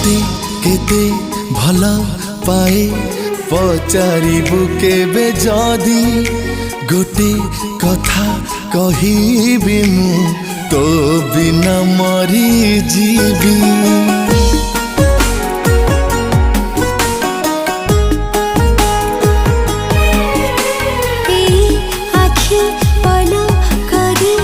तोते केते भल पाए पचारिबु केबे जदी गोटे कथा कहिबी मु तो बिना मरी जीवी। आखि पल करी